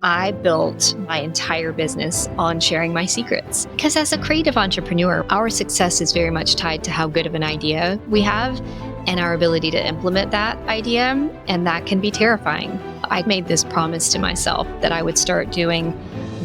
I built my entire business on sharing my secrets. Because as a creative entrepreneur, our success is very much tied to how good of an idea we have and our ability to implement that idea. And that can be terrifying. I made this promise to myself that I would start doing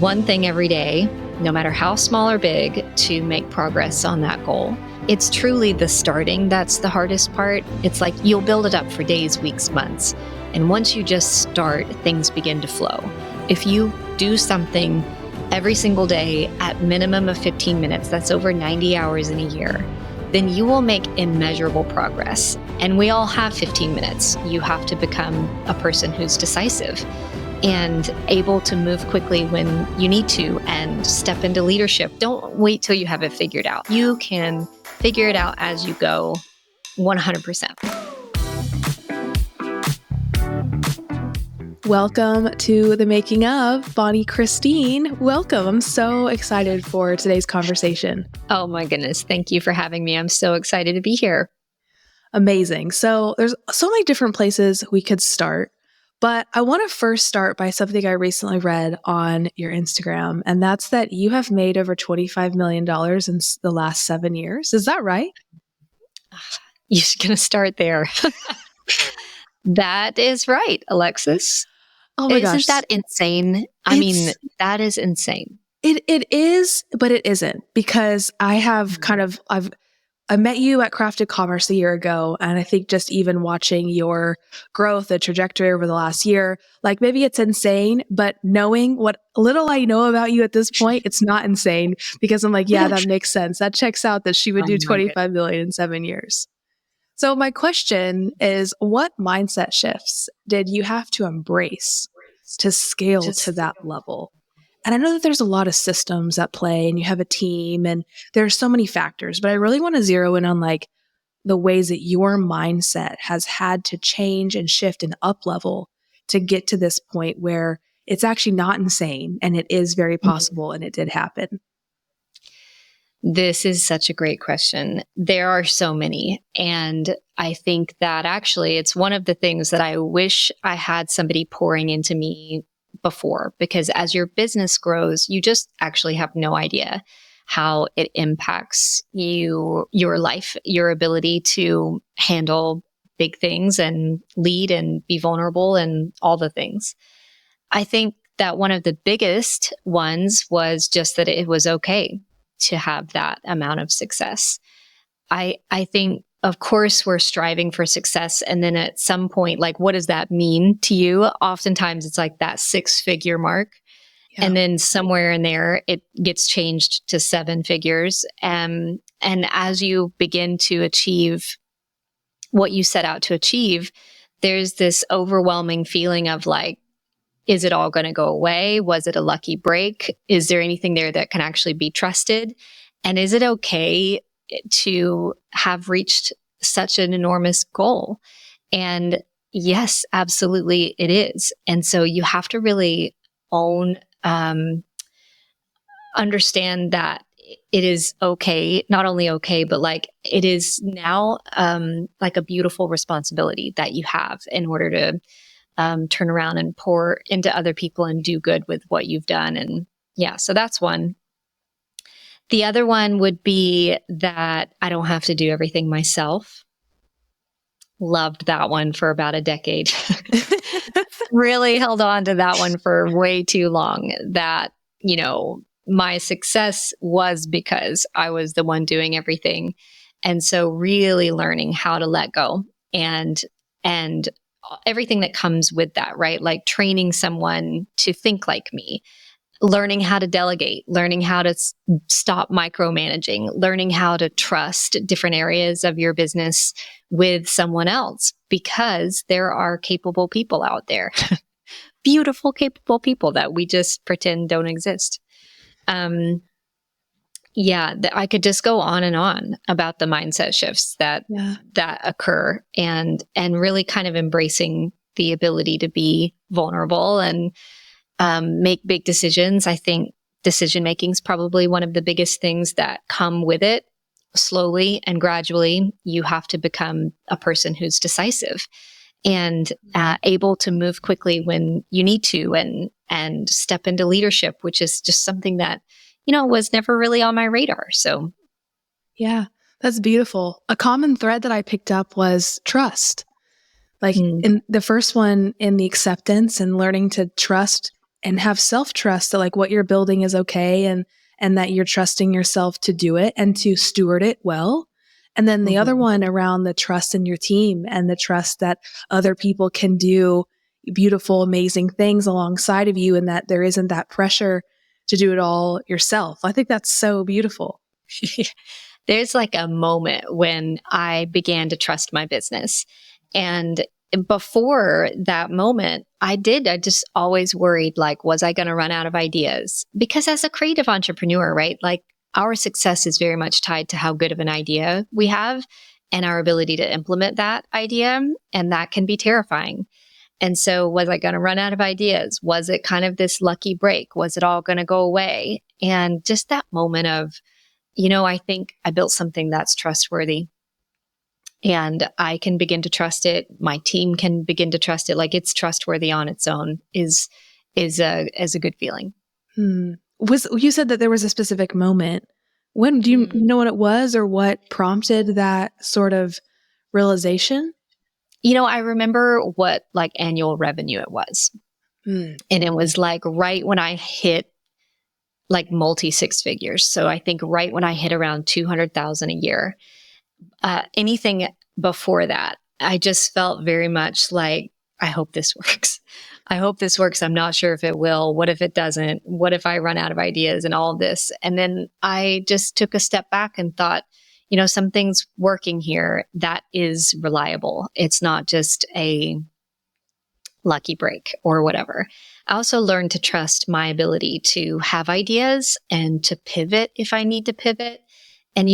one thing every day, no matter how small or big, to make progress on that goal. It's truly the starting that's the hardest part. It's like you'll build it up for days, weeks, months. And once you just start, things begin to flow. If you do something every single day at minimum of 15 minutes, that's over 90 hours in a year, then you will make immeasurable progress. And we all have 15 minutes. You have to become a person who's decisive and able to move quickly when you need to and step into leadership. Don't wait till you have it figured out. You can figure it out as you go 100%. Welcome to the making of Bonnie Christine. Welcome. I'm so excited for today's conversation. Oh my goodness. Thank you for having me. I'm so excited to be here. Amazing. So there's so many different places we could start, but I want to first start by something I recently read on your Instagram, and that's that you have made over $25 million in the last 7 years. Is that right? You're going to start there. That is right, Alexis. Oh my gosh. Isn't that insane? I mean, that is insane. It is, but it isn't, because I have I met you at Crafted Commerce a year ago, and I think just even watching your growth, the trajectory over the last year, like maybe it's insane, but knowing what little I know about you at this point, it's not insane, because I'm like, yeah, that makes sense. That checks out that she would do 25 million in 7 years. So my question is, what mindset shifts did you have to embrace to scale to that level? And I know that there's a lot of systems at play and you have a team and there are so many factors, but I really want to zero in on like the ways that your mindset has had to change and shift and up level to get to this point where it's actually not insane and it is very possible and it did happen. This is such a great question. There are so many. And I think that actually it's one of the things that I wish I had somebody pouring into me before, because as your business grows, you just actually have no idea how it impacts you, your life, your ability to handle big things and lead and be vulnerable and all the things. I think that one of the biggest ones was just that it was okay to have that amount of success. I think, of course, we're striving for success. And then at some point, like, what does that mean to you? Oftentimes it's like that 6-figure mark. Yeah. And then somewhere in there, it gets changed to 7 figures. And as you begin to achieve what you set out to achieve, there's this overwhelming feeling of like, is it all going to go away? Was it a lucky break? Is there anything there that can actually be trusted? And is it okay to have reached such an enormous goal? And yes, absolutely it is. And so you have to really understand that it is okay, not only okay, but like it is now like a beautiful responsibility that you have in order to turn around and pour into other people and do good with what you've done. And yeah, so that's one. The other one would be that I don't have to do everything myself. Loved that one for about a decade. Really held on to that one for way too long. That, you know, my success was because I was the one doing everything. And so really learning how to let go and everything that comes with that, right? Like training someone to think like me, learning how to delegate, learning how to stop micromanaging, learning how to trust different areas of your business with someone else, because there are capable people out there, beautiful, capable people that we just pretend don't exist. I could just go on and on about the mindset shifts that occur and really kind of embracing the ability to be vulnerable and make big decisions. I think decision making is probably one of the biggest things that come with it. Slowly and gradually, you have to become a person who's decisive. and able to move quickly when you need to, and step into leadership, which is just something that, was never really on my radar. So Yeah, that's beautiful. A common thread that I picked up was trust. Like in the first one, in the acceptance and learning to trust and have self-trust that like what you're building is okay, and that you're trusting yourself to do it and to steward it well. And then the other one around the trust in your team and the trust that other people can do beautiful, amazing things alongside of you, and that there isn't that pressure to do it all yourself. I think that's so beautiful. There's like a moment when I began to trust my business. And before that moment, I just always worried, like, was I going to run out of ideas? Because as a creative entrepreneur, right, like our success is very much tied to how good of an idea we have and our ability to implement that idea. And that can be terrifying. And so was I going to run out of ideas? Was it kind of this lucky break? Was it all going to go away? And just that moment of, I think I built something that's trustworthy, and I can begin to trust it. My team can begin to trust it. Like it's trustworthy on its own is a good feeling. You said that there was a specific moment. When do you know what it was, or what prompted that sort of realization? I remember what like annual revenue it was. And it was like right when I hit like multi six figures. So I think right when I hit around 200,000 a year. Anything before that, I just felt very much like, I hope this works. I hope this works. I'm not sure if it will. What if it doesn't? What if I run out of ideas and all of this? And then I just took a step back and thought, something's working here that is reliable. It's not just a lucky break or whatever. I also learned to trust my ability to have ideas and to pivot if I need to pivot. And,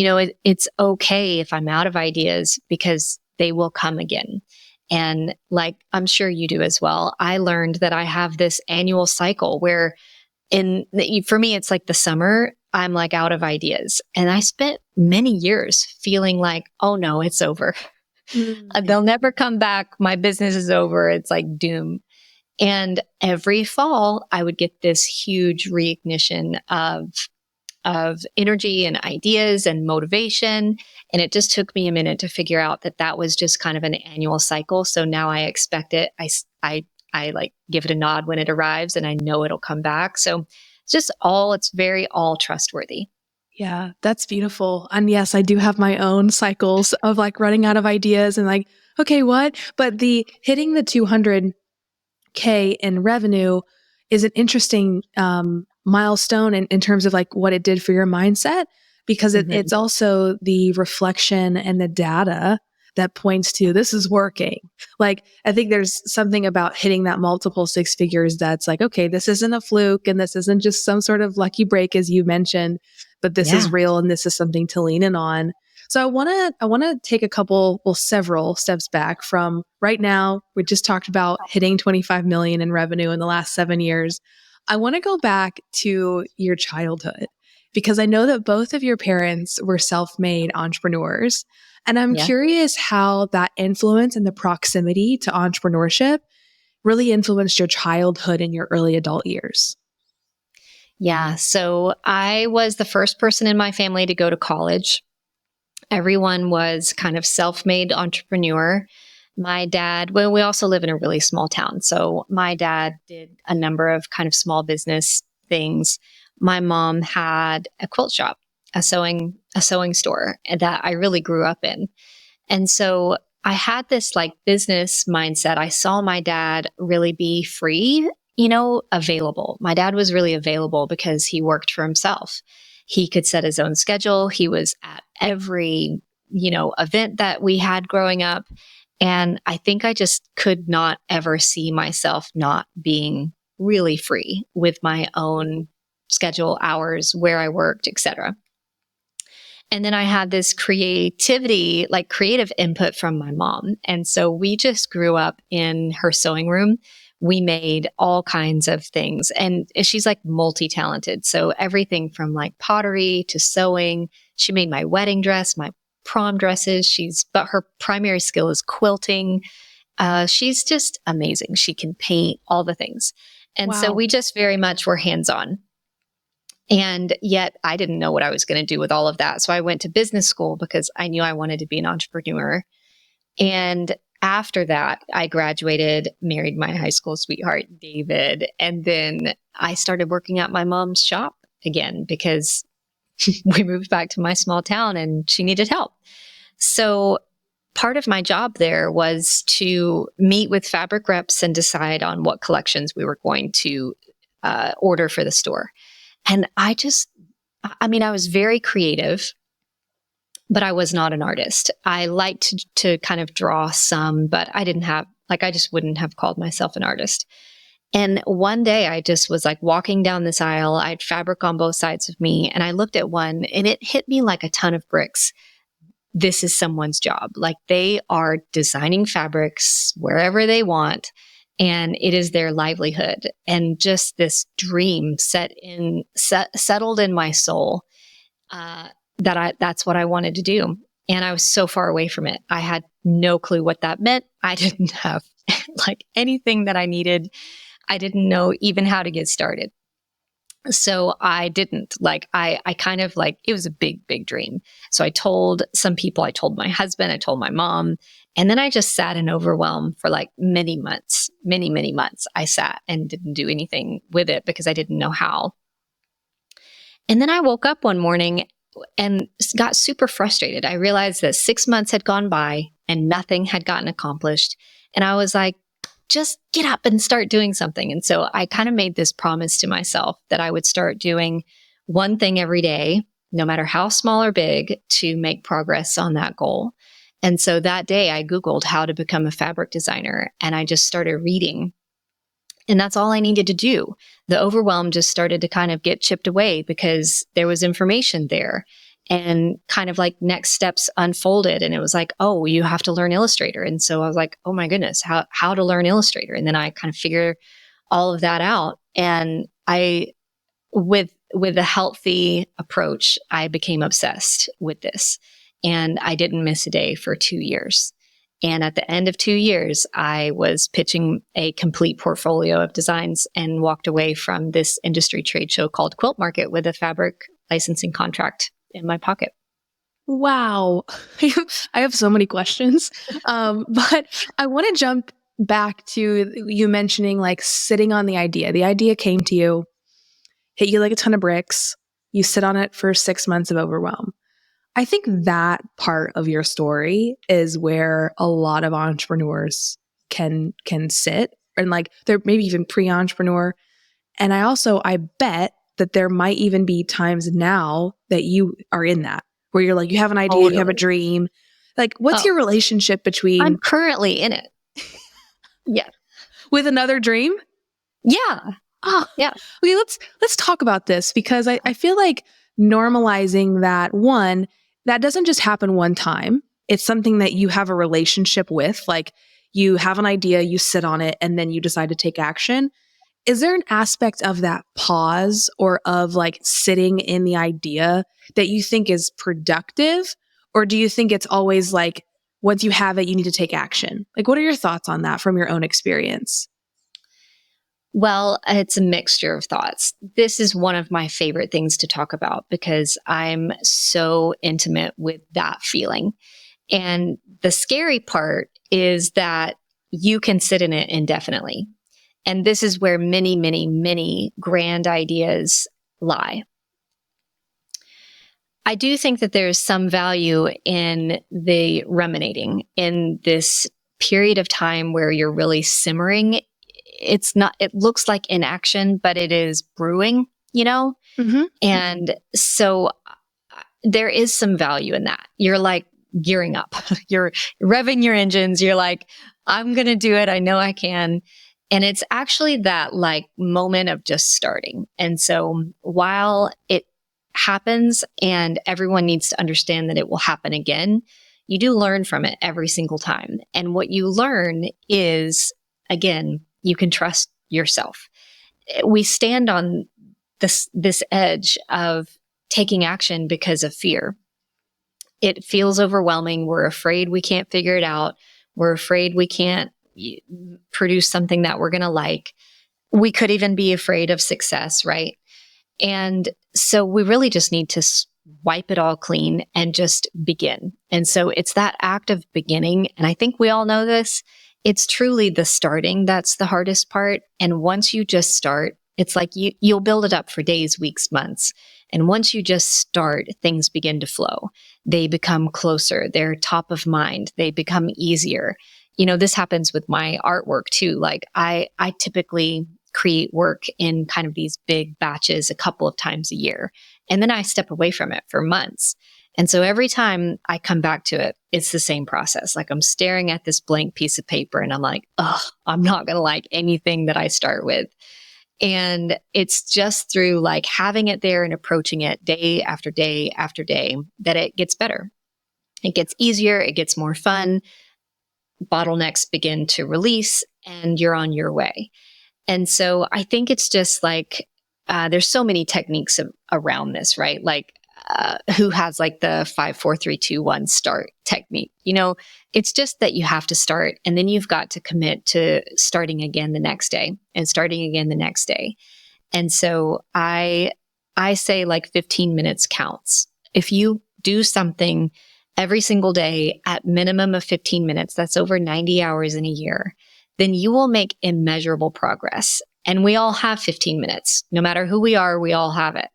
it's okay if I'm out of ideas, because they will come again. And like, I'm sure you do as well. I learned that I have this annual cycle where for me, it's like the summer, I'm like out of ideas. And I spent many years feeling like, oh no, it's over. They'll never come back. My business is over. It's like doom. And every fall, I would get this huge reignition of energy and ideas and motivation. And it just took me a minute to figure out that that was just kind of an annual cycle. So now I expect it. I like give it a nod when it arrives, and I know it'll come back. So it's very all trustworthy. Yeah, that's beautiful. And yes, I do have my own cycles of like running out of ideas and like, okay, what? But the hitting the 200K in revenue is an interesting milestone in terms of like what it did for your mindset, because it's also the reflection and the data that points to this is working. Like, I think there's something about hitting that multiple six figures that's like, okay, this isn't a fluke, and this isn't just some sort of lucky break, as you mentioned, but this is real, and this is something to lean in on. So I want to take several steps back from right now. We just talked about hitting 25 million in revenue in the last 7 years. I want to go back to your childhood, because I know that both of your parents were self-made entrepreneurs. And I'm curious how that influence and the proximity to entrepreneurship really influenced your childhood and your early adult years. Yeah. So I was the first person in my family to go to college. Everyone was kind of self-made entrepreneur. My dad, well, we also live in a really small town. So my dad did a number of kind of small business things. My mom had a quilt shop, a sewing store that I really grew up in. And so I had this like business mindset. I saw my dad really be free, available. My dad was really available because he worked for himself. He could set his own schedule. He was at every, event that we had growing up. And I think I just could not ever see myself not being really free with my own schedule, hours, where I worked, etc. And then I had this creativity, like creative input from my mom. And so we just grew up in her sewing room. We made all kinds of things. And she's like multi-talented. So everything from like pottery to sewing. She made my wedding dress, my prom dresses. But her primary skill is quilting. She's just amazing. She can paint, all the things. And so Wow. we just very much were hands-on. And yet I didn't know what I was going to do with all of that. So I went to business school because I knew I wanted to be an entrepreneur. And after that, I graduated, married my high school sweetheart, David. And then I started working at my mom's shop again because we moved back to my small town and she needed help. So part of my job there was to meet with fabric reps and decide on what collections we were going to order for the store. And I was very creative, but I was not an artist. I liked to kind of draw some, but I just wouldn't have called myself an artist. And one day I just was like walking down this aisle. I had fabric on both sides of me, and I looked at one and it hit me like a ton of bricks. This is someone's job. Like, they are designing fabrics wherever they want, and it is their livelihood. And just this dream settled in my soul, that's what I wanted to do. And I was so far away from it. I had no clue what that meant. I didn't have like anything that I needed. I didn't know even how to get started. So I didn't I kind of it was a big, big dream. So I told some people, I told my husband, I told my mom, and then I just sat in overwhelm for many months. I sat and didn't do anything with it because I didn't know how. And then I woke up one morning and got super frustrated. I realized that 6 months had gone by and nothing had gotten accomplished. And I was like, just get up and start doing something. And so I kind of made this promise to myself that I would start doing one thing every day, no matter how small or big, to make progress on that goal. And so that day I Googled how to become a fabric designer, and I just started reading. And that's all I needed to do. The overwhelm just started to kind of get chipped away because there was information there, and kind of next steps unfolded. And it was like, oh, you have to learn Illustrator. And so I was like, oh my goodness, how to learn Illustrator. And then I kind of figured all of that out. And with a healthy approach, I became obsessed with this. And I didn't miss a day for 2 years. And at the end of 2 years, I was pitching a complete portfolio of designs and walked away from this industry trade show called Quilt Market with a fabric licensing contract in my pocket. Wow. I have so many questions. But I want to jump back to you mentioning sitting on the idea. The idea came to you, hit you like a ton of bricks. You sit on it for 6 months of overwhelm. I think that part of your story is where a lot of entrepreneurs can sit, and they're maybe even pre-entrepreneur. And I bet that there might even be times now that you are in that, where you're you have an idea, Totally. you have a dream. What's your relationship between I'm currently in it. Yeah. with another dream? Yeah. Oh, yeah. Okay, let's talk about this, because I feel like normalizing that doesn't just happen one time. It's something that you have a relationship with. You have an idea, you sit on it, and then you decide to take action. Is there an aspect of that pause or of sitting in the idea that you think is productive? Or do you think it's always once you have it, you need to take action? What are your thoughts on that from your own experience? Well, it's a mixture of thoughts. This is one of my favorite things to talk about because I'm so intimate with that feeling. And the scary part is that you can sit in it indefinitely. And this is where many, many, many grand ideas lie. I do think that there's some value in the ruminating, in this period of time where you're really simmering. It looks like inaction, but it is brewing, Mm-hmm. And so there is some value in that. You're gearing up, you're revving your engines. You're I'm going to do it. I know I can. And it's actually that moment of just starting. And so while it happens and everyone needs to understand that it will happen again, you do learn from it every single time. And what you learn is, again, you can trust yourself. We stand on this edge of taking action because of fear. It feels overwhelming. We're afraid we can't figure it out. We're afraid we can't produce something that we're going to like. We could even be afraid of success, right? And so we really just need to wipe it all clean and just begin. And so it's that act of beginning. And I think we all know this. It's truly the starting that's the hardest part. And once you just start, it's like you'll build it up for days, weeks, months. And once you just start, things begin to flow. They become closer. They're top of mind. They become easier. This happens with my artwork too. Like I typically create work in kind of these big batches a couple of times a year. And then I step away from it for months. And so every time I come back to it, it's the same process. Like I'm staring at this blank piece of paper and I'm like, oh, I'm not going to like anything that I start with. And it's just through like having it there and approaching it day after day after day that it gets better. It gets easier. It gets more fun. Bottlenecks begin to release and you're on your way. And so I think it's just like, there's so many techniques around this, right? Like, who has like the 5, 4, 3, 2, 1 start technique? It's just that you have to start and then you've got to commit to starting again the next day and starting again the next day. And so I say like 15 minutes counts. If you do something every single day at minimum of 15 minutes, that's over 90 hours in a year, then you will make immeasurable progress. And we all have 15 minutes. No matter who we are, we all have it.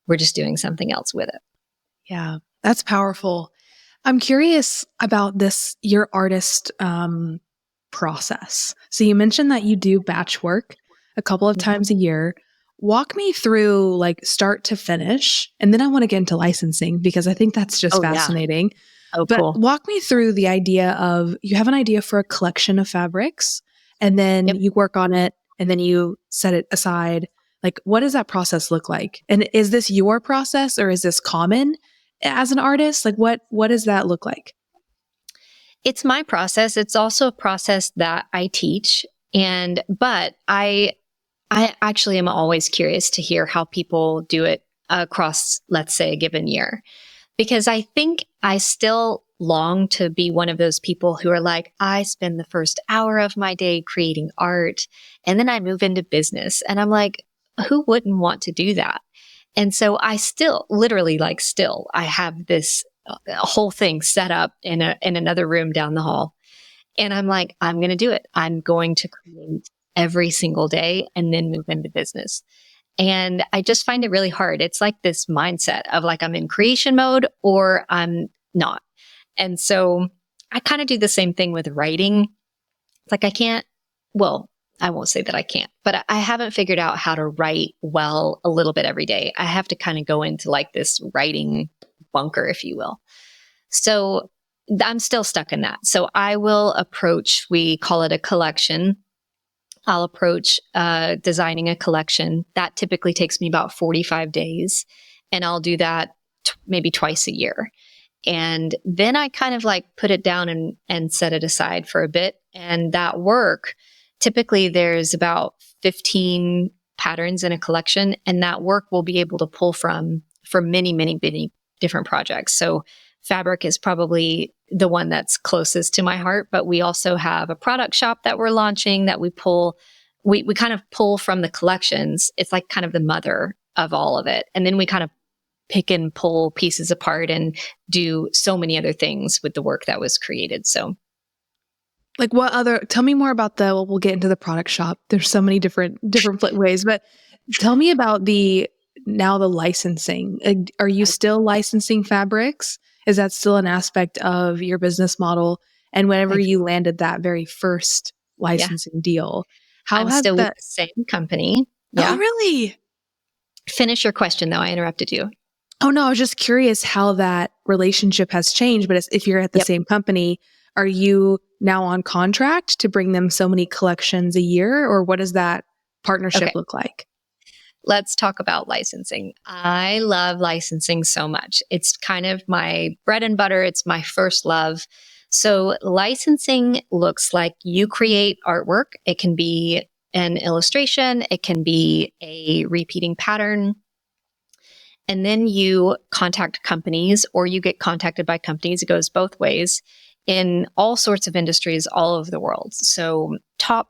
We're just doing something else with it. Yeah, that's powerful. I'm curious about this, your artist process. So you mentioned that you do batch work a couple of times a year. Walk me through like start to finish. And then I want to get into licensing because I think that's just fascinating. Yeah. Oh, but cool. Walk me through the idea of you have an idea for a collection of fabrics and then you work on it and then you set it aside. Like, what does that process look like? And is this your process or is this common as an artist? Like, what does that look like? It's my process. It's also a process that I teach. But I actually am always curious to hear how people do it across, let's say, a given year. Because I think I still long to be one of those people who are like, I spend the first hour of my day creating art and then I move into business. And I'm like, who wouldn't want to do that? And so I still literally I have this whole thing set up in another room down the hall. And I'm like, I'm going to do it. I'm going to create every single day and then move into business. And I just find it really hard. It's like this mindset of like, I'm in creation mode or I'm not. And so I kind of do the same thing with writing. It's like, I won't say that I can't, but I haven't figured out how to write well a little bit every day. I have to kind of go into like this writing bunker, if you will. So I'm still stuck in that. So I will approach, we call it a collection. I'll approach designing a collection. That typically takes me about 45 days. And I'll do that maybe twice a year. And then I kind of like put it down and set it aside for a bit. And that work, typically there's about 15 patterns in a collection. And that work will be able to pull from for many, many, many different projects. So fabric is probably the one that's closest to my heart, but we also have a product shop that we're launching that we kind of pull from the collections. It's like kind of the mother of all of it. And then we kind of pick and pull pieces apart and do so many other things with the work that was created. So like tell me more about we'll get into the product shop. There's so many different ways, but tell me about the licensing. Are you still licensing fabrics? Is that still an aspect of your business model? And whenever you landed that very first licensing deal, I'm still with the same company. Yeah. Oh, really? Finish your question though. I interrupted you. Oh no, I was just curious how that relationship has changed. But if you're at the same company, are you now on contract to bring them so many collections a year, or what does that partnership look like? Let's talk about licensing. I love licensing so much. It's kind of my bread and butter. It's my first love. So licensing looks like you create artwork. It can be an illustration. It can be a repeating pattern. And then you contact companies or you get contacted by companies. It goes both ways. in all sorts of industries all over the world. So top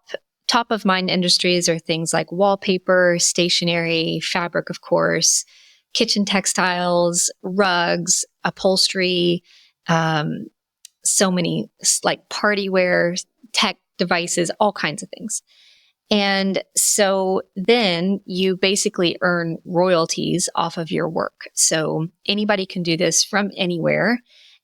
of mind industries are things like wallpaper, stationery, fabric, of course, kitchen textiles, rugs, upholstery, so many like party wear, tech devices, all kinds of things. And so then you basically earn royalties off of your work. So anybody can do this from anywhere.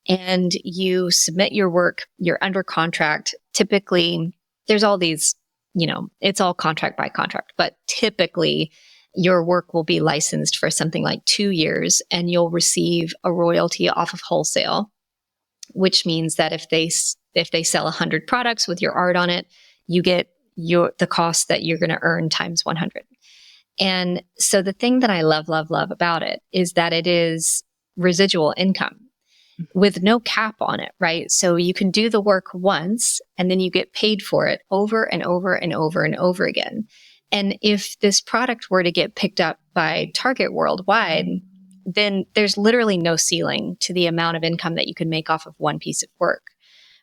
And you submit your work, you're under contract. Typically, there's all these, it's all contract by contract, but typically your work will be licensed for something like 2 years and you'll receive a royalty off of wholesale, which means that if they sell 100 products with your art on it, you get the cost that you're going to earn times 100. And so the thing that I love about it is that it is residual income with no cap on it, right? So you can do the work once and then you get paid for it over and over and over and over again. And if this product were to get picked up by Target worldwide, then there's literally no ceiling to the amount of income that you can make off of one piece of work.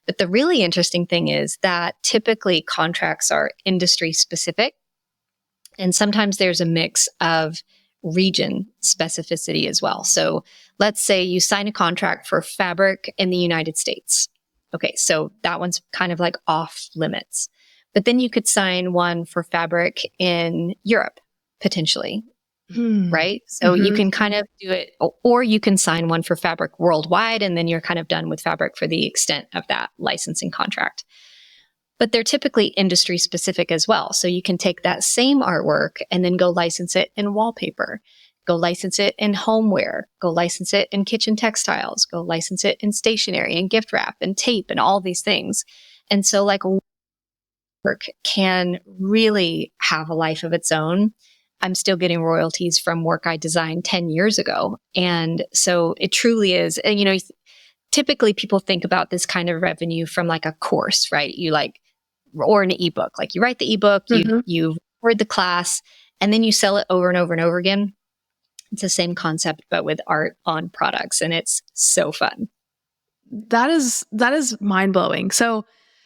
But the really interesting thing is that typically contracts are industry specific. And sometimes there's a mix of region specificity as well. So let's say you sign a contract for fabric in the United States. Okay, so that one's kind of like off limits. But then you could sign one for fabric in Europe, potentially. Right? So you can kind of do it, or you can sign one for fabric worldwide, and then you're kind of done with fabric for the extent of that licensing contract. But they're typically industry specific as well. So you can take that same artwork and then go license it in wallpaper, go license it in homeware, go license it in kitchen textiles, go license it in stationery and gift wrap and tape and all these things. And so like work can really have a life of its own. I'm still getting royalties from work I designed 10 years ago. And so it truly is. And, typically people think about this kind of revenue from like a course, right? Or an ebook, like you write the ebook, you record the class, and then you sell it over and over and over again. It's the same concept, but with art on products. And it's so fun. That is mind blowing. So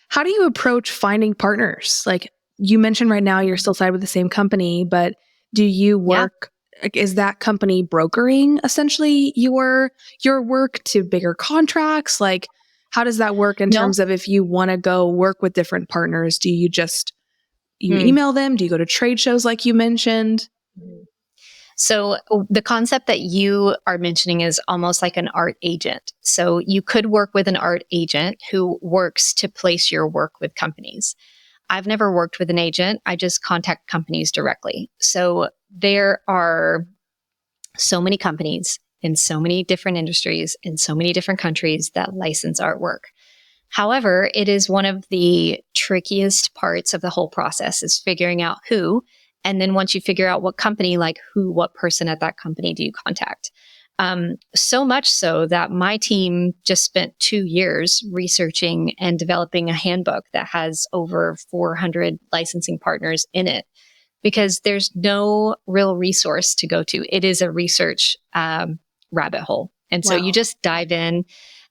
how do you approach finding partners? Like you mentioned right now, you're still tied with the same company, but do you work, is that company brokering essentially your work to bigger contracts? Like, how does that work in terms of if you want to go work with different partners? Do you just, email them? Do you go to trade shows like you mentioned? So the concept that you are mentioning is almost like an art agent. So you could work with an art agent who works to place your work with companies. I've never worked with an agent. I just contact companies directly. So there are so many companies in so many different industries in so many different countries that license artwork. However, it is one of the trickiest parts of the whole process is figuring out who. And then once you figure out what company, like what person at that company do you contact? So much so that my team just spent 2 years researching and developing a handbook that has over 400 licensing partners in it, because there's no real resource to go to. It is a research rabbit hole. And so you just dive in.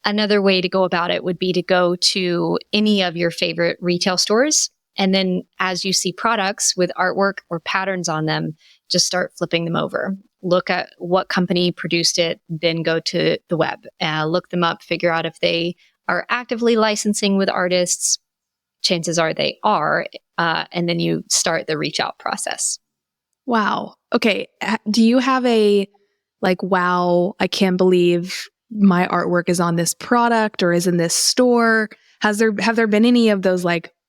Another way to go about it would be to go to any of your favorite retail stores. And then as you see products with artwork or patterns on them, just start flipping them over. Look at what company produced it, then go to the web, look them up, figure out if they are actively licensing with artists. Chances are they are. And then you start the reach out process. Wow. Okay. Do you have a wow, I can't believe my artwork is on this product or is in this store? Have there been any of those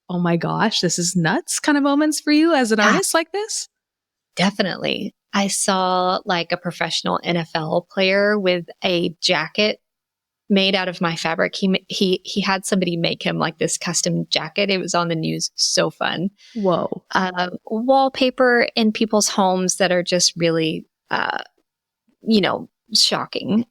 oh my gosh, this is nuts kind of moments for you as an artist like this? Definitely. I saw a professional NFL player with a jacket made out of my fabric. He had somebody make him this custom jacket. It was on the news. So fun. Whoa. Wallpaper in people's homes that are just really, shocking.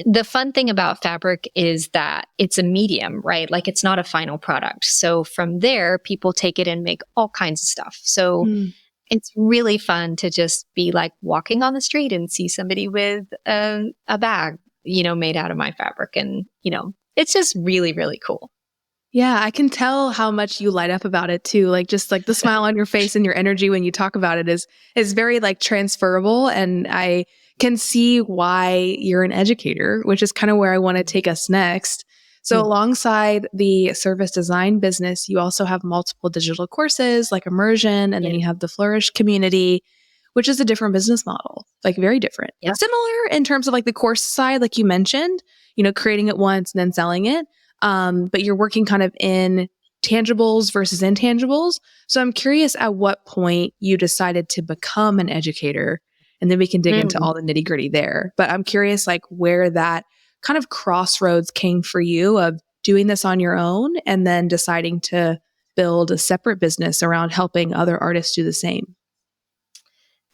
The fun thing about fabric is that it's a medium, right? It's not a final product. So from there, people take it and make all kinds of stuff. So it's really fun to just be walking on the street and see somebody with a bag, made out of my fabric. And, it's just really, really cool. Yeah, I can tell how much you light up about it too. Like just like the smile on your face and your energy when you talk about it is very like transferable. And I can see why you're an educator, which is kind of where I want to take us next. So Mm. alongside the service design business, you also have multiple digital courses like Immersion, and then Yeah. you have the Flourish community, which is a different business model, like very different. Yeah. Similar in terms of like the course side, like you mentioned, creating it once and then selling it. But you're working kind of in tangibles versus intangibles. So I'm curious at what point you decided to become an educator, and then we can dig into Mm. all the nitty gritty there. But I'm curious like where that kind of crossroads came for you of doing this on your own and then deciding to build a separate business around helping other artists do the same.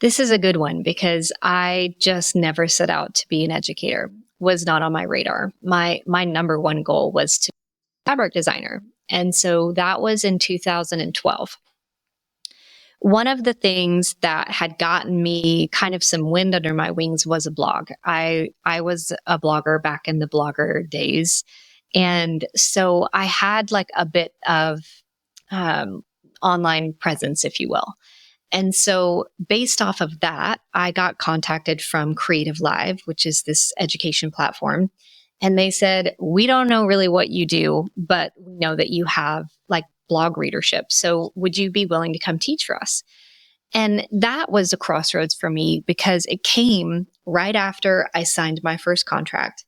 This is a good one because I just never set out to be an educator. Was not on my radar. My number one goal was to be a fabric designer. And so that was in 2012. One of the things that had gotten me kind of some wind under my wings was a blog. I was a blogger back in the blogger days. And so I had like a bit of um, online presence, if you will. And so, based off of that, I got contacted from Creative Live, which is this education platform. And they said, we don't know really what you do, but we know that you have like blog readership. So, would you be willing to come teach for us? And that was a crossroads for me because it came right after I signed my first contract.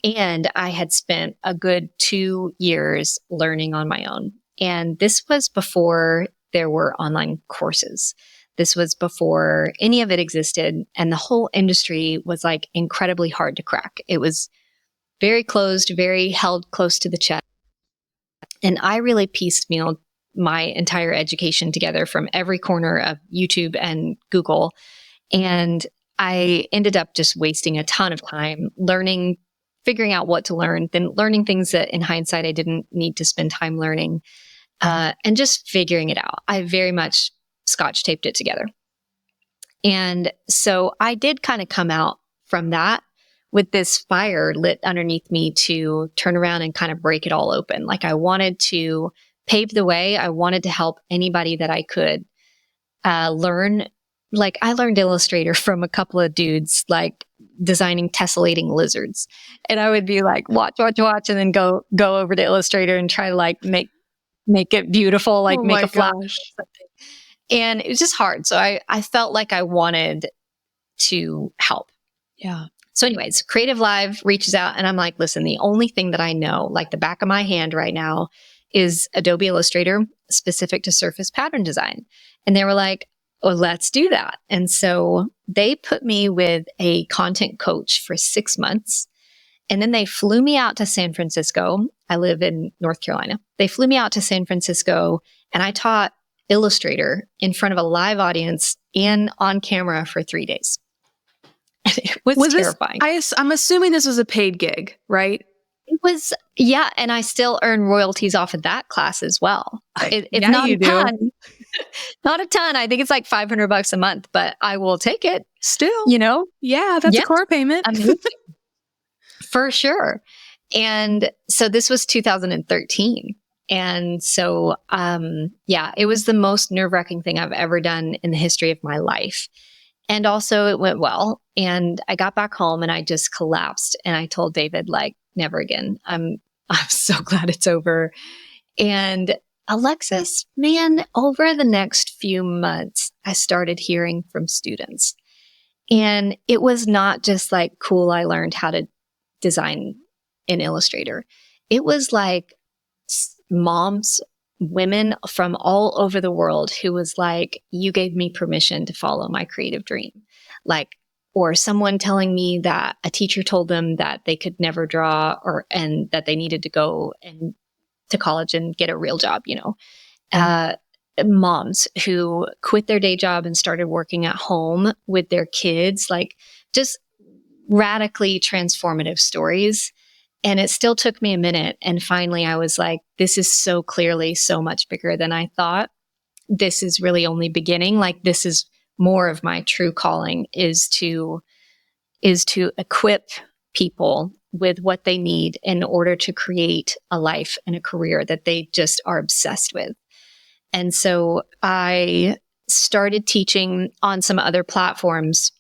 And I had spent a good 2 years learning on my own. And this was before there were online courses. This was before any of it existed. And the whole industry was like incredibly hard to crack. It was very closed, very held close to the chest. And I really piecemealed my entire education together from every corner of YouTube and Google. And I ended up just wasting a ton of time learning, figuring out what to learn, then learning things that in hindsight I didn't need to spend time learning, and just figuring it out. I very much scotch taped it together. And so I did kind of come out from that with this fire lit underneath me to turn around and kind of break it all open. Like I wanted to pave the way. I wanted to help anybody that I could learn. Like I learned Illustrator from a couple of dudes, like designing tessellating lizards, and I would be like, watch, and then go over to Illustrator and try to like make it beautiful, like Oh make my a flower gosh. or something. And it was just hard. So I felt like I wanted to help. Yeah. So, anyways, Creative Live reaches out and I'm like, listen, the only thing that I know, like the back of my hand right now, is Adobe Illustrator specific to surface pattern design. And they were like, oh, let's do that. And so they put me with a content coach for 6 months. And then they flew me out to San Francisco. I live in North Carolina. They flew me out to San Francisco and I taught Illustrator in front of a live audience and on camera for 3 days. And it was terrifying. I'm assuming this was a paid gig, right? It was, yeah. And I still earn royalties off of that class as well. It's Yeah, not you a do. ton. Not a ton. I think it's like $500 a month, but I will take it. Still. You know? Yeah, that's Yeah. a car payment. Amazing. For sure. And so this was 2013. And so, yeah, it was the most nerve-wracking thing I've ever done in the history of my life. And also it went well. And I got back home and I just collapsed. And I told David, like, never again. I'm so glad it's over. And Alexis, man, over the next few months, I started hearing from students. And it was not just like, cool, I learned how to design in Illustrator. It was like moms, women from all over the world who was like, you gave me permission to follow my creative dream. Like, or someone telling me that a teacher told them that they could never draw and that they needed to go and to college and get a real job, moms who quit their day job and started working at home with their kids, like just radically transformative stories. And it still took me a minute. And finally, I was like, this is so clearly so much bigger than I thought. This is really only beginning. Like, this is more of my true calling is to equip people with what they need in order to create a life and a career that they just are obsessed with. And so I started teaching on some other platforms.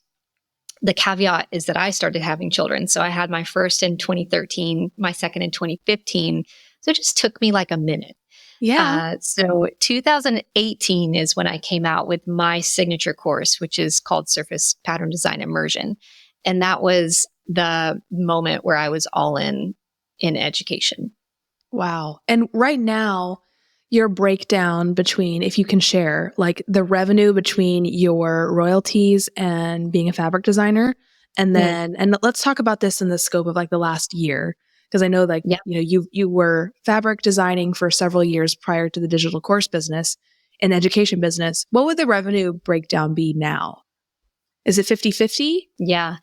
The caveat is that I started having children. So I had my first in 2013, my second in 2015. So it just took me like a minute. Yeah. So 2018 is when I came out with my signature course, which is called Surface Pattern Design Immersion. And that was the moment where I was all in education. Wow. And right now, your breakdown between, if you can share, like the revenue between your royalties and being a fabric designer. And then, and let's talk about this in the scope of like the last year. Because I know like, Yeah. you know, you were fabric designing for several years prior to the digital course business and education business. What would the revenue breakdown be now? Is it 50-50? Yeah.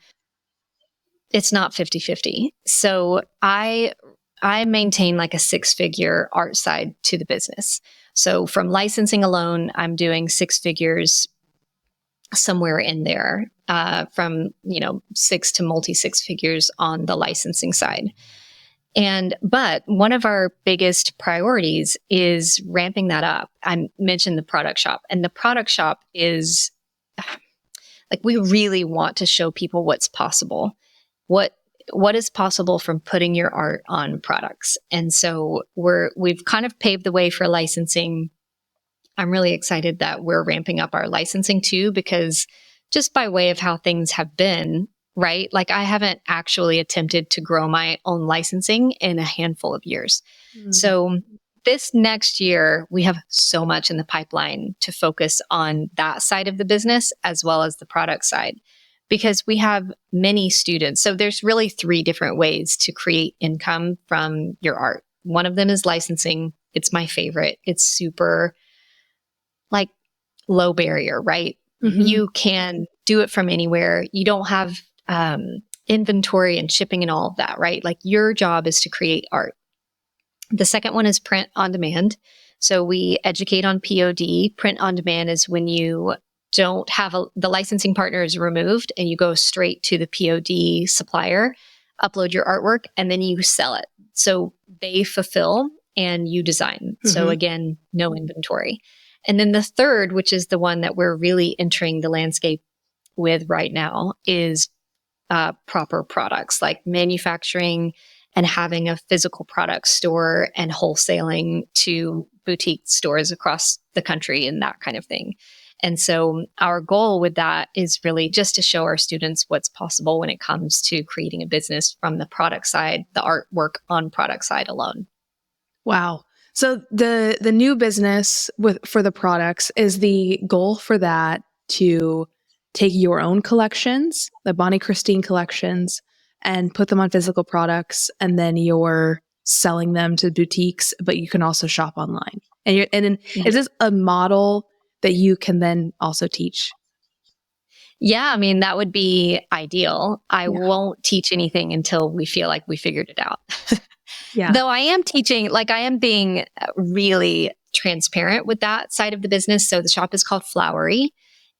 It's not 50-50. So I maintain like a six-figure art side to the business. So from licensing alone, I'm doing six figures somewhere in there, from, six to multi six figures on the licensing side. But one of our biggest priorities is ramping that up. I mentioned the product shop, and the product shop is like, we really want to show people what's possible. What is possible from putting your art on products. And so we've kind of paved the way for licensing. I'm really excited that we're ramping up our licensing too, because just by way of how things have been, right? Like, I haven't actually attempted to grow my own licensing in a handful of years. So this next year, we have so much in the pipeline to focus on that side of the business as well as the product side, because we have many students. So there's really three different ways to create income from your art. One of them is licensing. It's my favorite. It's super like low barrier, right? Mm-hmm. You can do it from anywhere. You don't have inventory and shipping and all of that, right? Like, your job is to create art. The second one is print on demand. So we educate on POD. Print on demand is when you don't have the licensing partner is removed and you go straight to the POD supplier, upload your artwork, and then you sell it. So they fulfill and you design. So again, no inventory. And then the third, which is the one that we're really entering the landscape with right now, is proper products, like manufacturing and having a physical product store and wholesaling to boutique stores across the country and that kind of thing. And so our goal with that is really just to show our students what's possible when it comes to creating a business from the product side, the artwork on product side alone. Wow. So the new business for the products, is the goal for that to take your own collections, the Bonnie Christine collections, and put them on physical products, and then you're selling them to boutiques, but you can also shop online. Is this a model that you can then also teach? Yeah, I mean, that would be ideal. I won't teach anything until we feel like we figured it out. Yeah. Though I am teaching, like, I am being really transparent with that side of the business. So the shop is called Flowery.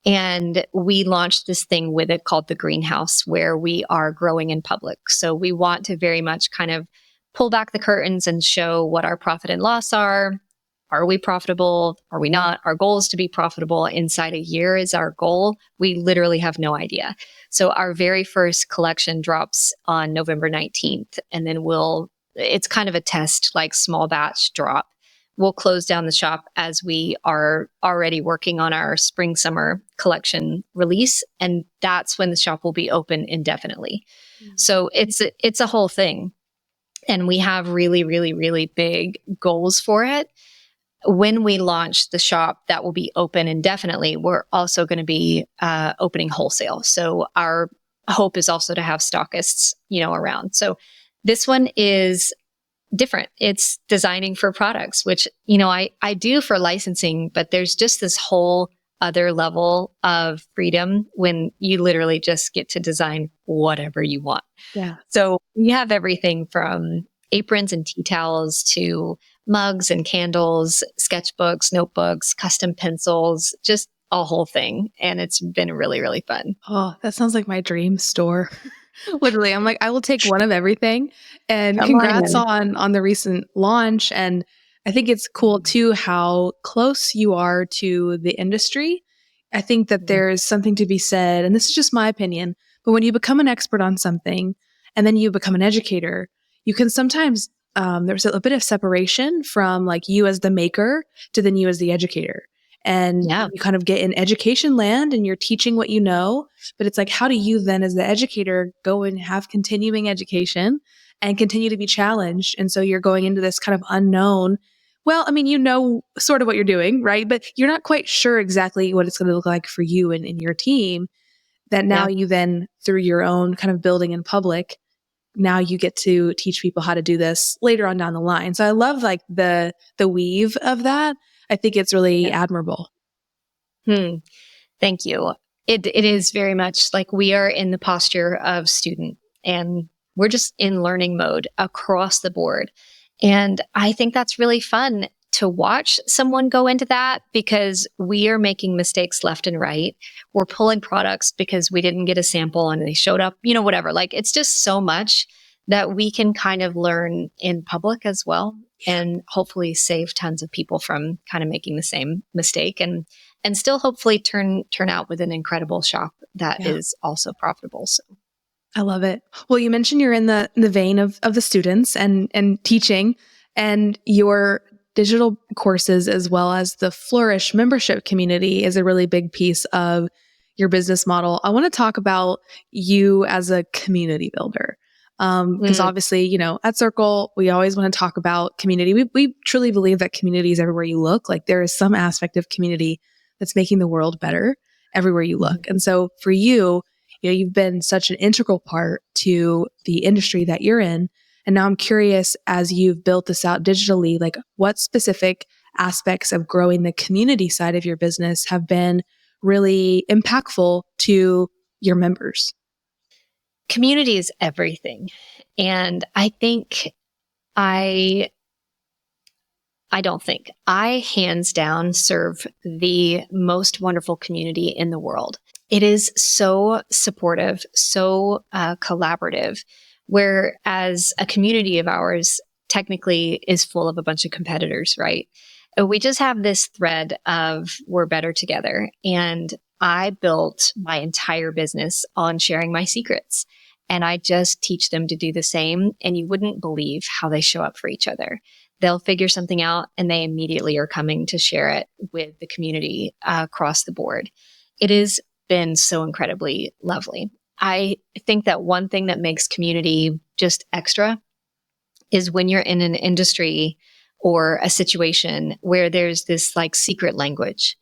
And we launched this thing with it called the greenhouse, where we are growing in public. So we want to very much kind of pull back the curtains and show what our profit and loss are. Are we profitable? Are we not? Our goal is to be profitable inside a year is our goal. We literally have no idea. So our very first collection drops on November 19th. And then it's kind of a test, like small batch drop. We'll close down the shop as we are already working on our spring summer collection release. And that's when the shop will be open indefinitely. So it's a whole thing. And we have really, really, really big goals for it. When we launch the shop that will be open indefinitely, we're also going to be opening wholesale. So our hope is also to have stockists, around. So this one is different. It's designing for products, which, I do for licensing, but there's just this whole other level of freedom when you literally just get to design whatever you want. Yeah. So we have everything from aprons and tea towels to mugs and candles, sketchbooks, notebooks, custom pencils, just a whole thing. And it's been really, really fun. Oh, that sounds like my dream store. Literally, I'm like, I will take one of everything. And Come on congrats in. on the recent launch. And I think it's cool too how close you are to the industry. I think that Mhm. there's something to be said, and this is just my opinion, but when you become an expert on something and then you become an educator, you can sometimes there's a bit of separation from like you as the maker to then you as the educator. And Yeah. you kind of get in education land and you're teaching what you know, but it's like, how do you then, as the educator, go and have continuing education and continue to be challenged? And so you're going into this kind of unknown. Well, I mean, you know, sort of what you're doing, right? But you're not quite sure exactly what it's going to look like for you and your team. That now Yeah. you then, through your own kind of building in public, now you get to teach people how to do this later on down the line. So I love like the weave of that. I think it's really Yeah. admirable. Hmm. Thank you. It is very much like we are in the posture of student and we're just in learning mode across the board. And I think that's really fun to watch someone go into that because we are making mistakes left and right. We're pulling products because we didn't get a sample and they showed up, whatever. Like it's just so much that we can kind of learn in public as well and hopefully save tons of people from kind of making the same mistake and still hopefully turn out with an incredible shop that Yeah. is also profitable. So I love it. Well, you mentioned you're in the vein of the students and teaching, and your digital courses as well as the Flourish membership community is a really big piece of your business model. I want to talk about you as a community builder. Because mm, obviously, you know, at Circle, we always want to talk about community. We truly believe that community is everywhere you look. Like there is some aspect of community that's making the world better everywhere you mhm. look. And so for you know, you've been such an integral part to the industry that you're in. And now I'm curious, as you've built this out digitally, like what specific aspects of growing the community side of your business have been really impactful to your members? Community is everything. And I I don't think I hands down serve the most wonderful community in the world. It is so supportive, so collaborative, whereas a community of ours technically is full of a bunch of competitors, right? We just have this thread of we're better together. And I built my entire business on sharing my secrets. And I just teach them to do the same. And you wouldn't believe how they show up for each other. They'll figure something out and they immediately are coming to share it with the community across the board. It has been so incredibly lovely. I think that one thing that makes community just extra is when you're in an industry or a situation where there's this like secret language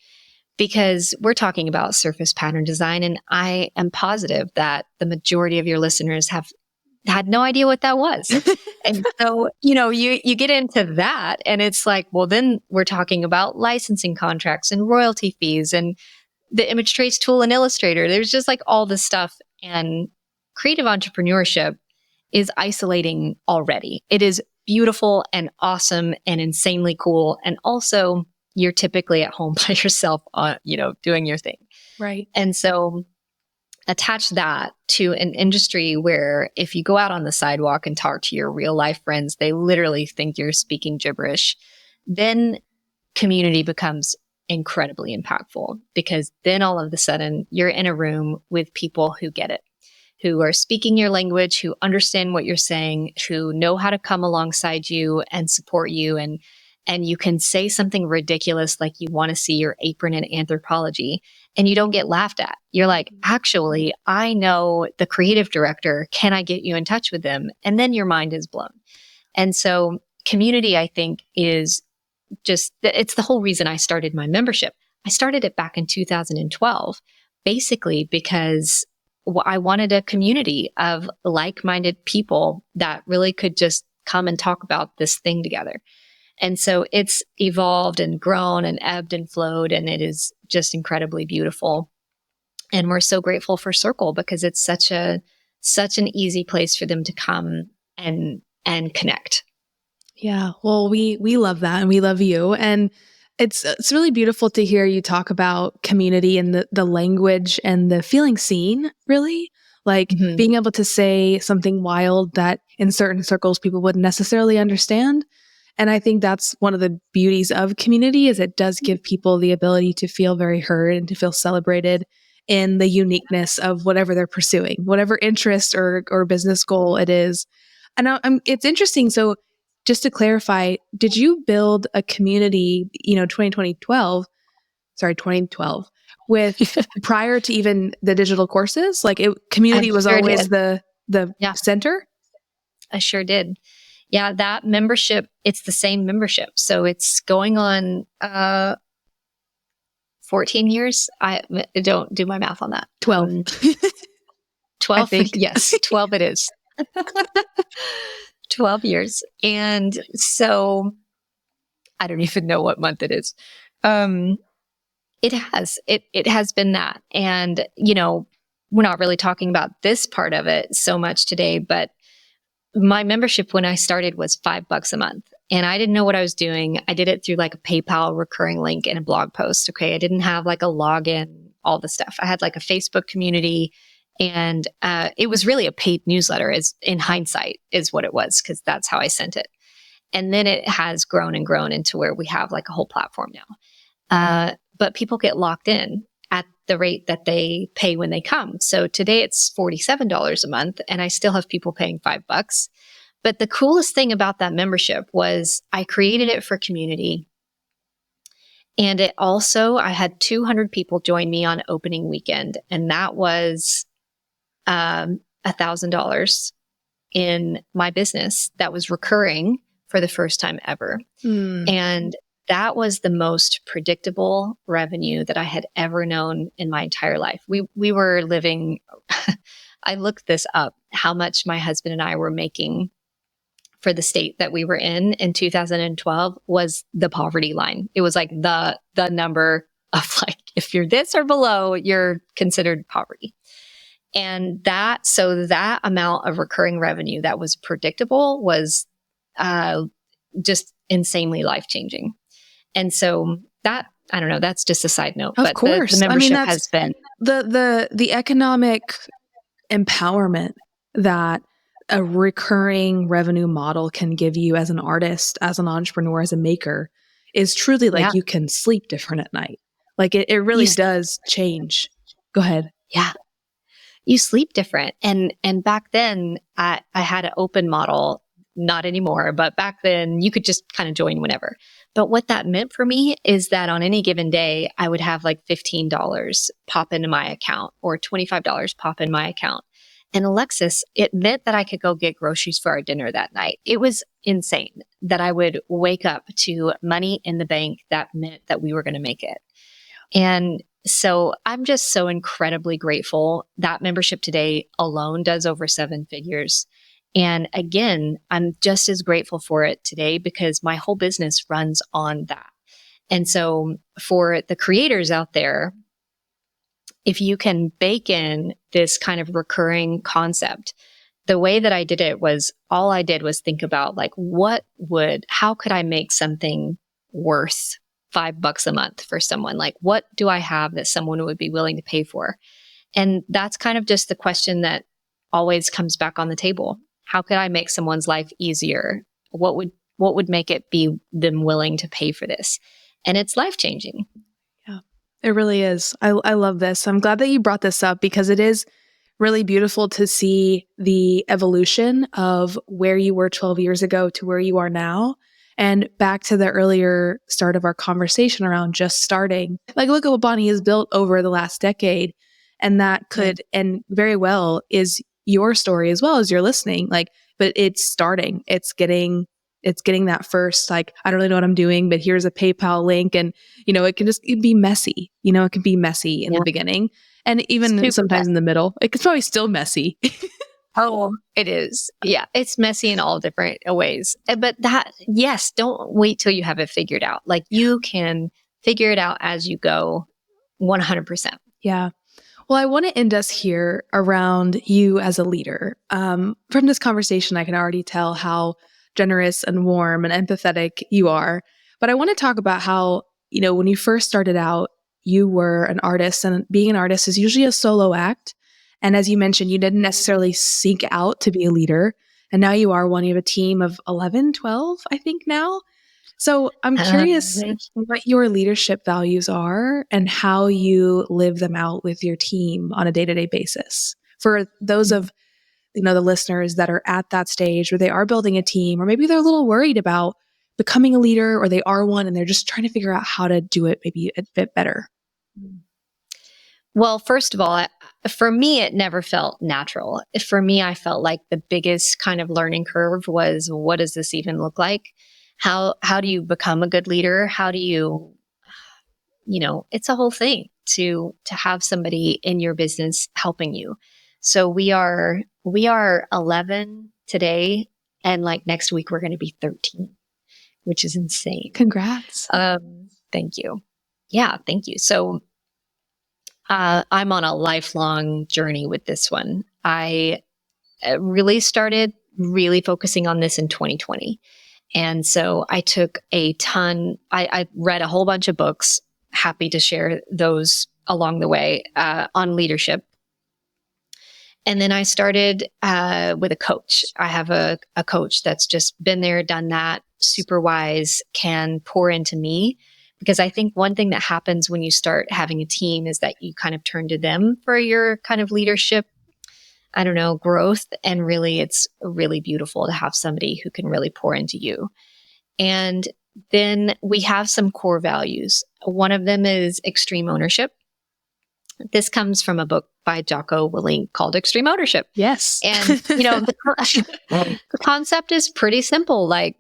because we're talking about surface pattern design and I am positive that the majority of your listeners have had no idea what that was. And so, you get into that and it's like, well, then we're talking about licensing contracts and royalty fees and the image trace tool in Illustrator. There's just like all this stuff. And creative entrepreneurship is isolating already. It is beautiful and awesome and insanely cool. And also, you're typically at home by yourself, doing your thing. Right. And so attach that to an industry where if you go out on the sidewalk and talk to your real life friends, they literally think you're speaking gibberish, then community becomes incredibly impactful because then all of a sudden you're in a room with people who get it, who are speaking your language, who understand what you're saying, who know how to come alongside you and support you. And you can say something ridiculous like you want to see your apron in anthropology and you don't get laughed at. You're like, actually, I know the creative director. Can I get you in touch with them? And then your mind is blown. And so community, I think, is it's the whole reason I started my membership. I started it back in 2012, basically because I wanted a community of like-minded people that really could just come and talk about this thing together. And so it's evolved and grown and ebbed and flowed, and it is just incredibly beautiful. And we're so grateful for Circle because it's such an easy place for them to come and connect. Yeah. Well, we love that and we love you. And it's really beautiful to hear you talk about community and the language and the feeling seen, really. like Mhm. being able to say something wild that in certain circles people wouldn't necessarily understand. And I think that's one of the beauties of community is it does give people the ability to feel very heard and to feel celebrated in the uniqueness of whatever they're pursuing, whatever interest or business goal it is. And it's interesting. So just to clarify, did you build a community, 2012, with prior to even the digital courses? Like I community was sure always did. the Yeah, center? I sure did. Yeah, that membership, it's the same membership. So it's going on 14 years. I don't do my math on that. 12, I 12, think. yes, 12 it is. 12 years. And so I don't even know what month it is. Um, it has been that. And, we're not really talking about this part of it so much today, but my membership when I started was $5 a month. And I didn't know what I was doing. I did it through like a PayPal recurring link in a blog post. Okay. I didn't have like a login, all the stuff. I had like a Facebook community and it was really a paid newsletter is in hindsight is what it was. Cause that's how I sent it. And then it has grown and grown into where we have like a whole platform now. But people get locked in at the rate that they pay when they come. So today it's $47 a month and I still have people paying $5. But the coolest thing about that membership was I created it for community. And it also, I had 200 people join me on opening weekend. And that was $1,000 in my business that was recurring for the first time ever. Mm. And that was the most predictable revenue that I had ever known in my entire life. We were living, I looked this up, how much my husband and I were making for the state that we were in 2012 was the poverty line. It was like the number of like, if you're this or below, you're considered poverty. And so that amount of recurring revenue that was predictable was just insanely life changing. And so that, I don't know, that's just a side note, Of but the course. I mean, membership that's has been, the economic empowerment that a recurring revenue model can give you as an artist, as an entrepreneur, as a maker is truly yeah, like you can sleep different at night. Like it you, really does change. Go ahead. yeah, you sleep different. And back then I had an open model, not anymore, but back then you could just kind of join whenever. But what that meant for me is that on any given day, I would have like $15 pop into my account or $25 pop in my account. And Alexis, it meant that I could go get groceries for our dinner that night. It was insane that I would wake up to money in the bank that meant that we were going to make it. And so I'm just so incredibly grateful. That membership today alone does over 7 figures. And again, I'm just as grateful for it today because my whole business runs on that. And so for the creators out there, if you can bake in this kind of recurring concept, the way that I did it was all I did was think about like, how could I make something worth $5 a month for someone? Like, what do I have that someone would be willing to pay for? And that's kind of just the question that always comes back on the table. How could I make someone's life easier? What would make it be them willing to pay for this? And it's life changing. Yeah, it really is. I love this. I'm glad that you brought this up because it is really beautiful to see the evolution of where you were 12 years ago to where you are now. And back to the earlier start of our conversation around just starting. Like, look at what Bonnie has built over the last decade. And that could, and very well is your story as well as you're listening. Like, but it's starting. It's getting that first, like, I don't really know what I'm doing, but here's a PayPal link. And, it'd be messy. It can be messy in the beginning. And even Super sometimes messy. in the middle, it's probably still messy. Oh, it is. Yeah, it's messy in all different ways. But yes, don't wait till you have it figured out. Like you can figure it out as you go 100%. Yeah. Well, I want to end us here around you as a leader. From this conversation, I can already tell how generous and warm and empathetic you are. But I want to talk about how, when you first started out, you were an artist, and being an artist is usually a solo act. And as you mentioned, you didn't necessarily seek out to be a leader. And now you are one. You have a team of 11, 12, I think now. So I'm curious Um, what your leadership values are and how you live them out with your team on a day-to-day basis. For those of the listeners that are at that stage where they are building a team, or maybe they're a little worried about becoming a leader, or they are one and they're just trying to figure out how to do it maybe a bit better. Well, first of all, for me, it never felt natural. For me, I felt like the biggest kind of learning curve was, what does this even look like? How do you become a good leader? How do you, it's a whole thing to have somebody in your business helping you. So we are 11 today, and like next week we're going to be 13, which is insane. Congrats. Thank you. Yeah, thank you. So I'm on a lifelong journey with this one. I really started really focusing on this in 2020. And so I took I read a whole bunch of books, happy to share those along the way on leadership. And then I started with a coach. I have a coach that's just been there, done that, super wise, can pour into me. Because I think one thing that happens when you start having a team is that you kind of turn to them for your kind of leadership, growth. And really, it's really beautiful to have somebody who can really pour into you. And then we have some core values. One of them is extreme ownership. This comes from a book by Jocko Willink called Extreme Ownership. Yes. And, the concept is pretty simple. Like,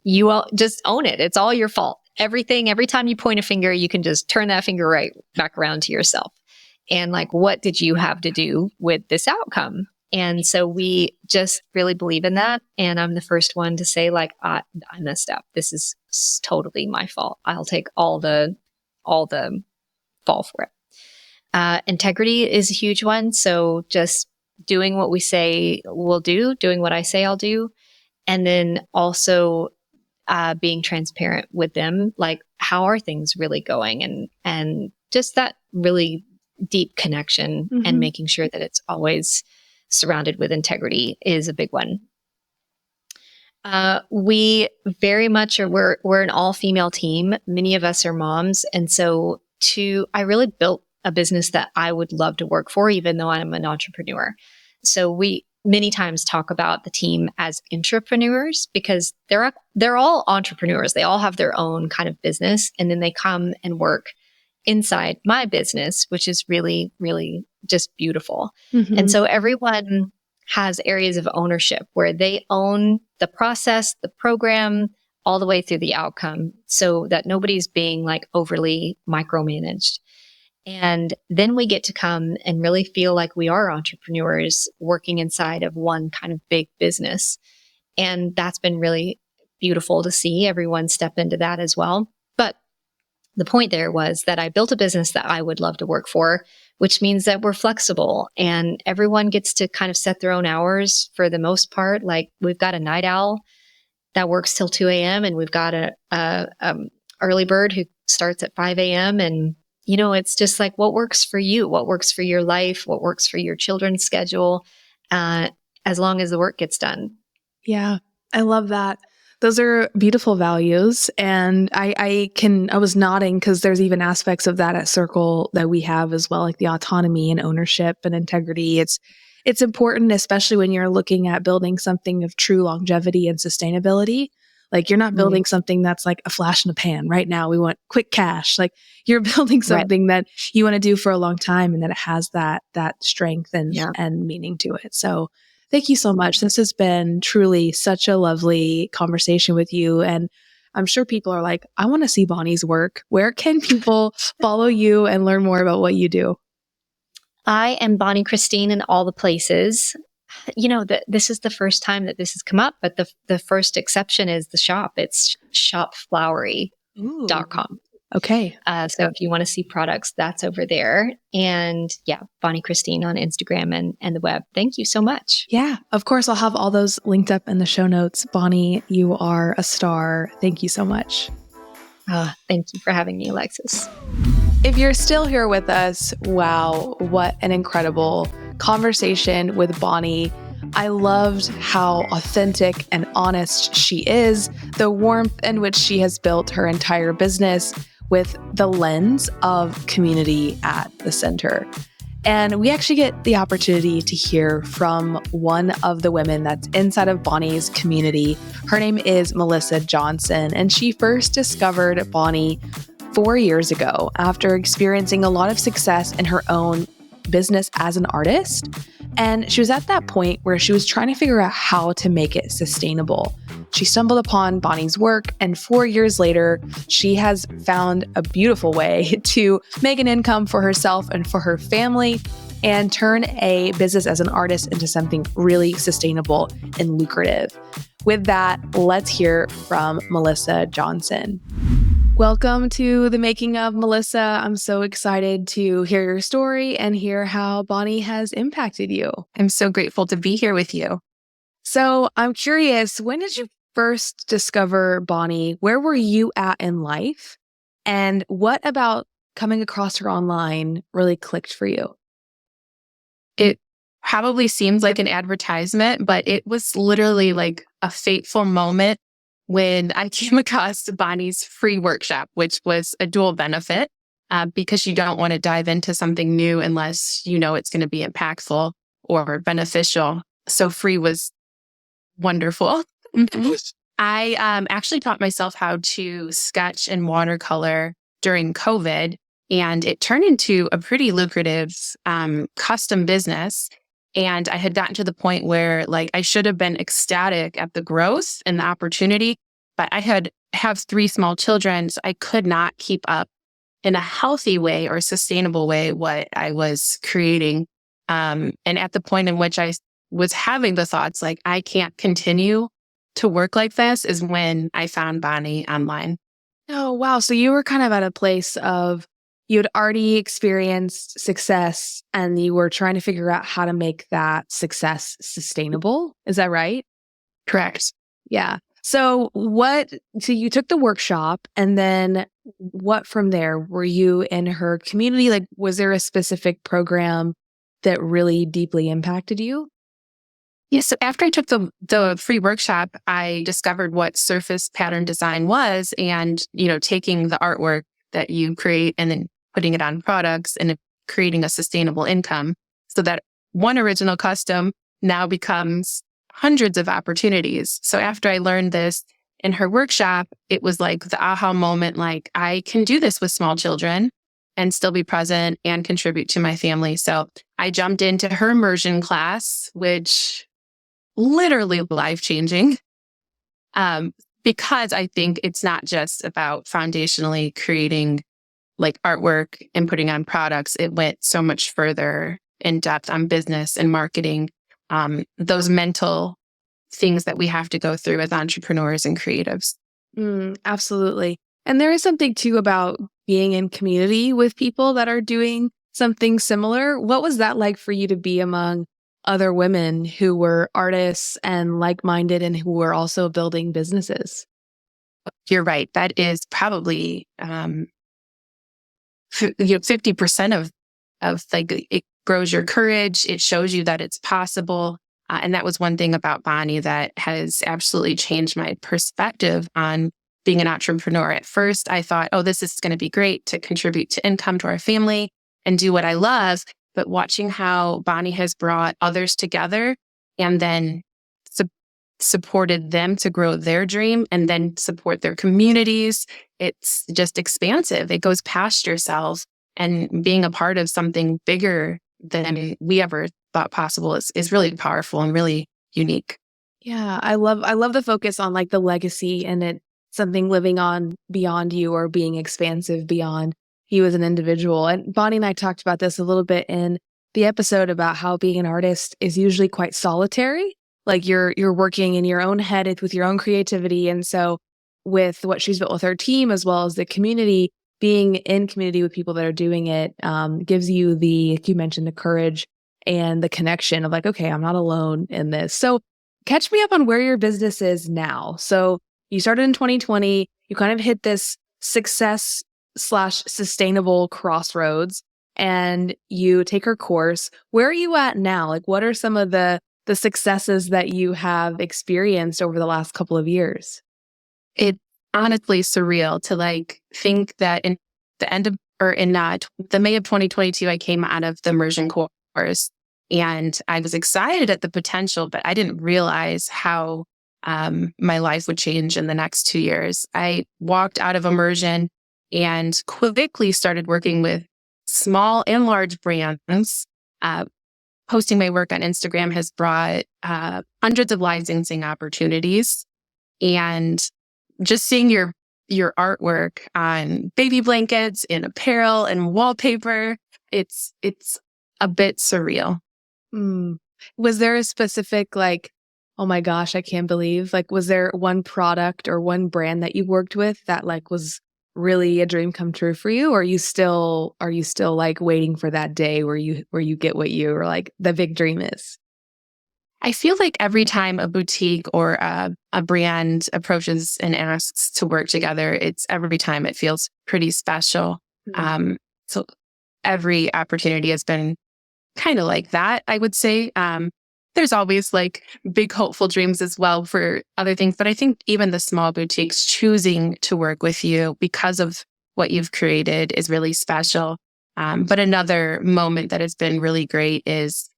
you just own it. It's all your fault. Every time you point a finger, you can just turn that finger right back around to yourself. And like, what did you have to do with this outcome? And so we just really believe in that. And I'm the first one to say, like, I messed up. This is totally my fault. I'll take all the fall for it. Integrity is a huge one. So just doing what we say we'll do, doing what I say I'll do. And then also being transparent with them, like, how are things really going? And just that really deep connection and making sure that it's always surrounded with integrity is a big one. We very much we're an all-female team. Many of us are moms. And so I really built a business that I would love to work for, even though I'm an entrepreneur. So we many times talk about the team as entrepreneurs because they're all entrepreneurs. They all have their own kind of business, and then they come and work inside my business, which is really, really just beautiful. And so everyone has areas of ownership where they own the process, the program, all the way through the outcome, so that nobody's being like overly micromanaged. And then we get to come and really feel like we are entrepreneurs working inside of one kind of big business. And that's been really beautiful to see everyone step into that as well. But the point there was that I built a business that I would love to work for, which means that we're flexible and everyone gets to kind of set their own hours for the most part. Like, we've got a night owl that works till 2 a.m. and we've got a early bird who starts at 5 a.m. And it's just like, what works for you, what works for your life, what works for your children's schedule, as long as the work gets done. Yeah, I love that. Those are beautiful values. And I was nodding because there's even aspects of that at Circle that we have as well, like the autonomy and ownership and integrity. It's important, especially when you're looking at building something of true longevity and sustainability. Like, you're not building something that's like a flash in the pan. Right now, we want quick cash. Like, you're building something that you want to do for a long time and that it has that strength and meaning to it. So thank you so much. This has been truly such a lovely conversation with you. And I'm sure people are like, I want to see Bonnie's work. Where can people follow you and learn more about what you do? I am Bonnie Christine in all the places. This is the first time that this has come up, but the first exception is the shop. It's shopflowery.com. Okay. So if you want to see products, that's over there. And Bonnie Christine on Instagram and the web. Thank you so much. Yeah, of course. I'll have all those linked up in the show notes. Bonnie, you are a star. Thank you so much. Thank you for having me, Alexis. If you're still here with us, wow, what an incredible conversation with Bonnie. I loved how authentic and honest she is, the warmth in which she has built her entire business with the lens of community at the center. And we actually get the opportunity to hear from one of the women that's inside of Bonnie's community. Her name is Melissa Johnson, and she first discovered Bonnie 4 years ago after experiencing a lot of success in her own business as an artist. And she was at that point where she was trying to figure out how to make it sustainable. She stumbled upon Bonnie's work, and 4 years later, she has found a beautiful way to make an income for herself and for her family and turn a business as an artist into something really sustainable and lucrative. With that, let's hear from Melissa Johnson. Welcome to the making of Melissa. I'm so excited to hear your story and hear how Bonnie has impacted you. I'm so grateful to be here with you. So I'm curious, when did you first discover Bonnie? Where were you at in life? And what about coming across her online really clicked for you? It probably seems like an advertisement, but it was literally like a fateful moment when I came across Bonnie's free workshop, which was a dual benefit because you don't want to dive into something new unless you know it's going to be impactful or beneficial. So free was wonderful. I actually taught myself how to sketch and watercolor during COVID, and it turned into a pretty lucrative custom business. And I had gotten to the point where I should have been ecstatic at the growth and the opportunity, but I have 3 small children, so I could not keep up in a healthy way or sustainable way what I was creating. And at the point in which I was having the thoughts I can't continue to work like this is when I found Bonnie online. Oh, wow. So you were kind of at a place of you'd already experienced success and you were trying to figure out how to make that success sustainable. Is that right? Correct. Yeah. So you took the workshop and then what from there? Were you in her community? Was there a specific program that really deeply impacted you? Yeah, so after I took the free workshop, I discovered what surface pattern design was and, taking the artwork that you create and then putting it on products and creating a sustainable income so that one original custom now becomes hundreds of opportunities. So after I learned this in her workshop, it was like the aha moment, I can do this with small children and still be present and contribute to my family. So I jumped into her immersion class, which literally life-changing, because I think it's not just about foundationally creating artwork and putting on products. It went so much further in depth on business and marketing, those mental things that we have to go through as entrepreneurs and creatives. Absolutely. And there is something too about being in community with people that are doing something similar. What was that like for you to be among other women who were artists and like-minded and who were also building businesses? You're right. That is probably 50% of it grows your courage. It shows you that it's possible. And that was one thing about Bonnie that has absolutely changed my perspective on being an entrepreneur. At first, I thought, this is going to be great to contribute to income to our family and do what I love. But watching how Bonnie has brought others together and then supported them to grow their dream and then support their communities, it's just expansive. It goes past yourself, and being a part of something bigger than we ever thought possible is really powerful and really unique. Yeah, I love the focus on the legacy and it something living on beyond you or being expansive beyond you as an individual. And Bonnie and I talked about this a little bit in the episode about how being an artist is usually quite solitary. You're working in your own head with your own creativity. And so with what she's built with her team, as well as the community, being in community with people that are doing it gives you like you mentioned, the courage and the connection of okay, I'm not alone in this. So catch me up on where your business is now. So you started in 2020, you kind of hit this success/sustainable crossroads. and you take her course. Where are you at now? Like, what are some of the successes that you have experienced over the last couple of years? It's honestly surreal to like think that in the end of, or in not the May of 2022, I came out of the immersion course and I was excited at the potential, but I didn't realize how my life would change in the next 2 years. I walked out of immersion and quickly started working with small and large brands. Posting my work on Instagram has brought hundreds of licensing opportunities, and just seeing your artwork on baby blankets and apparel and wallpaper, it's a bit surreal. Mm. Was there a specific, like, oh my gosh, I can't believe, like, was there one product or one brand that you worked with that like was really a dream come true for you? Or are you still like waiting for that day where you get what you or like the big dream is? I feel like every time a boutique or a brand approaches and asks to work together, it's every time it feels pretty special. So every opportunity has been kind of like that, I would say. There's always like big hopeful dreams as well for other things, but I think even the small boutiques choosing to work with you because of what you've created is really special. But another moment that has been really great is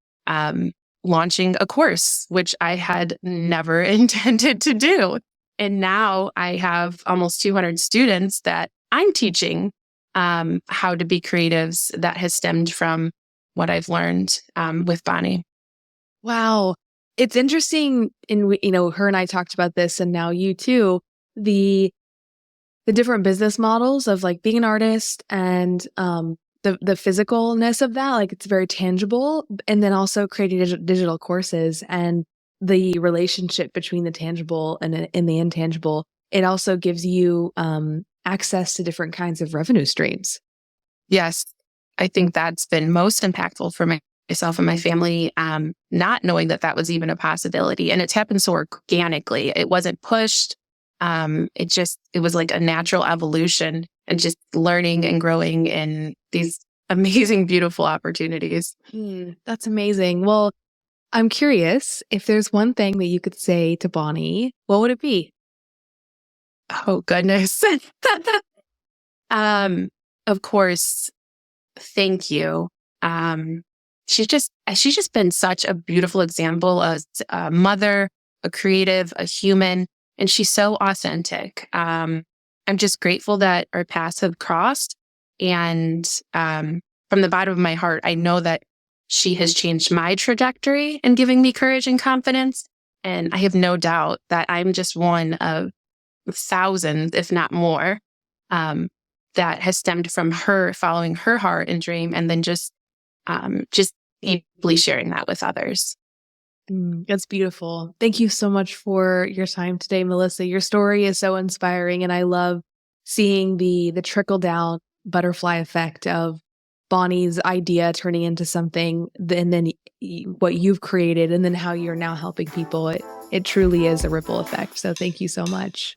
launching a course, which I had never intended to do. And now I have almost 200 students that I'm teaching how to be creatives that has stemmed from what I've learned with Bonnie. Wow. It's interesting. Her and I talked about this, and now you too, the different business models of like being an artist and the physicalness of that, like it's very tangible, and then also creating digital courses and the relationship between the tangible and the intangible. It also gives you access to different kinds of revenue streams. Yes, I think that's been most impactful for myself and my family, not knowing that was even a possibility. And it's happened so organically. It wasn't pushed. It was like a natural evolution and just learning and growing in these amazing, beautiful opportunities. That's amazing. Well, I'm curious if there's one thing that you could say to Bonnie, what would it be? Oh, goodness. Of course, thank you. She's just been such a beautiful example as a mother, a creative, a human, and she's so authentic. I'm just grateful that our paths have crossed. And from the bottom of my heart, I know that she has changed my trajectory and giving me courage and confidence. And I have no doubt that I'm just one of thousands, if not more, that has stemmed from her following her heart and dream, and then just deeply sharing that with others. That's beautiful. Thank you so much for your time today, Melissa. Your story is so inspiring, and I love seeing the trickle down butterfly effect of Bonnie's idea turning into something, and then what you've created, and then how you're now helping people. It truly is a ripple effect. So thank you so much.